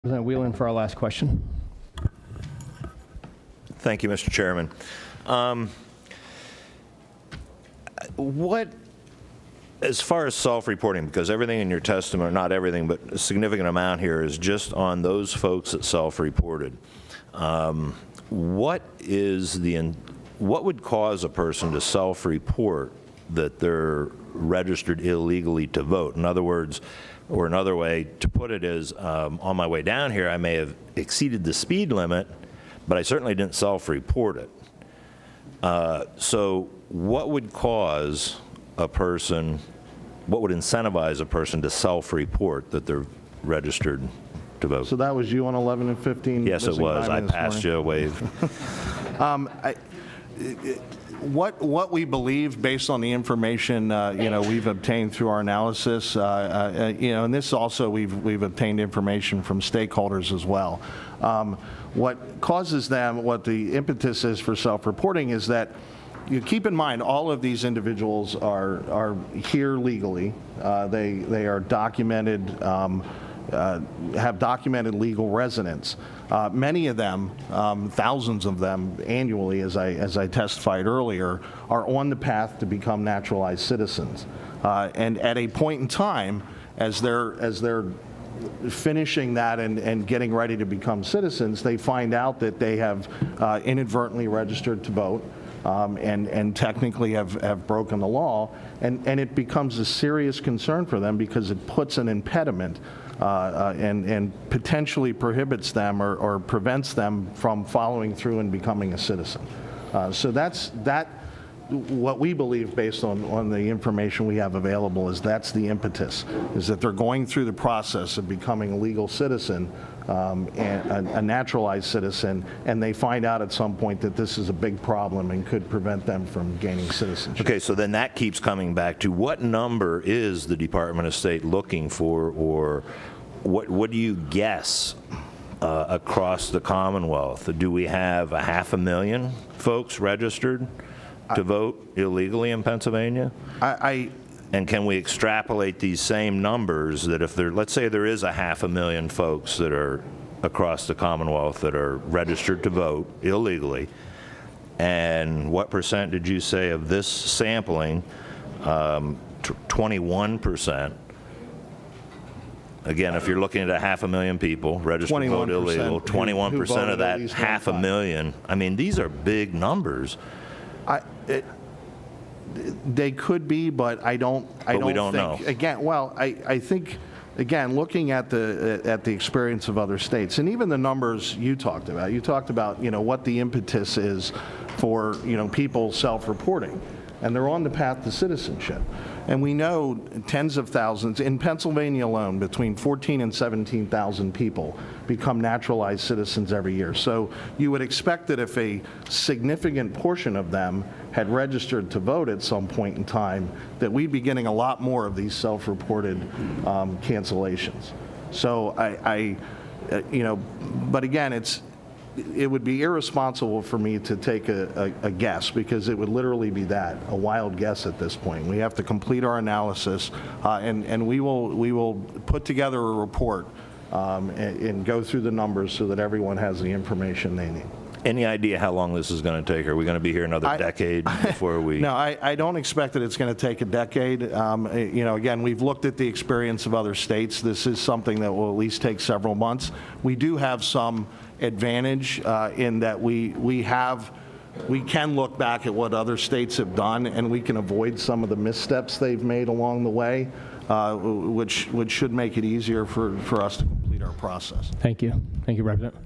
Representative Wheeland for our last question. Thank you, Mr. Chairman. As far as self-reporting, because everything in your testimony, not everything, but a significant amount here is just on those folks that self-reported. What would cause a person to self-report that they're registered illegally to vote? In other words, or another way to put it is, on my way down here, I may have exceeded the speed limit, but I certainly didn't self-report it. So what would cause a person, what would incentivize a person to self-report that they're registered to vote? So that was you on 11 and 15? Yes, it was. I passed you a wave. What we believe, based on the information we've obtained through our analysis, and this also we've obtained information from stakeholders as well. What causes them, what the impetus is for self-reporting, is that you keep in mind all of these individuals are here legally. They are documented. Have documented legal residence. Many of them, thousands of them annually, as I testified earlier, are on the path to become naturalized citizens. And at a point in time, as they're finishing that and getting ready to become citizens, they find out that they have inadvertently registered to vote. And technically have broken the law, and it becomes a serious concern for them because it puts an impediment and potentially prohibits them or prevents them from following through and becoming a citizen. So that's what we believe, based on the information we have available, is that's the impetus, is that they're going through the process of becoming a legal citizen, and a naturalized citizen, and they find out at some point that this is a big problem and could prevent them from gaining citizenship. Okay, so then that keeps coming back to what number is the Department of State looking for, or what do you guess across the Commonwealth? Do we have 500,000 folks registered to vote illegally in Pennsylvania? And can we extrapolate these same numbers that if there, let's say there is 500,000 folks that are across the Commonwealth that are registered to vote illegally, and what percent did you say of this sampling, 21%, again, if you're looking at 500,000 people registered to vote illegal, 21% of that 500,000, I mean, these are big numbers. They could be, but I don't. We don't know. Again, well, I think, again, looking at the experience of other states, and even the numbers you talked about. You talked about what the impetus is for people self-reporting, and they're on the path to citizenship. And we know tens of thousands, in Pennsylvania alone, between 14 and 17,000 people become naturalized citizens every year. So you would expect that if a significant portion of them had registered to vote at some point in time, that we'd be getting a lot more of these self-reported cancellations. So but again, it would be irresponsible for me to take a guess, because it would literally be a wild guess at this point. We have to complete our analysis, and we will put together a report and go through the numbers so that everyone has the information they need. Any idea how long this is going to take? Are we going to be here another decade before we? No, I don't expect that it's going to take a decade. Again, we've looked at the experience of other states. This is something that will at least take several months. We do have some advantage in that we can look back at what other states have done, and we can avoid some of the missteps they've made along the way, which should make it easier for us to complete our process. Thank you. Thank you, Representative.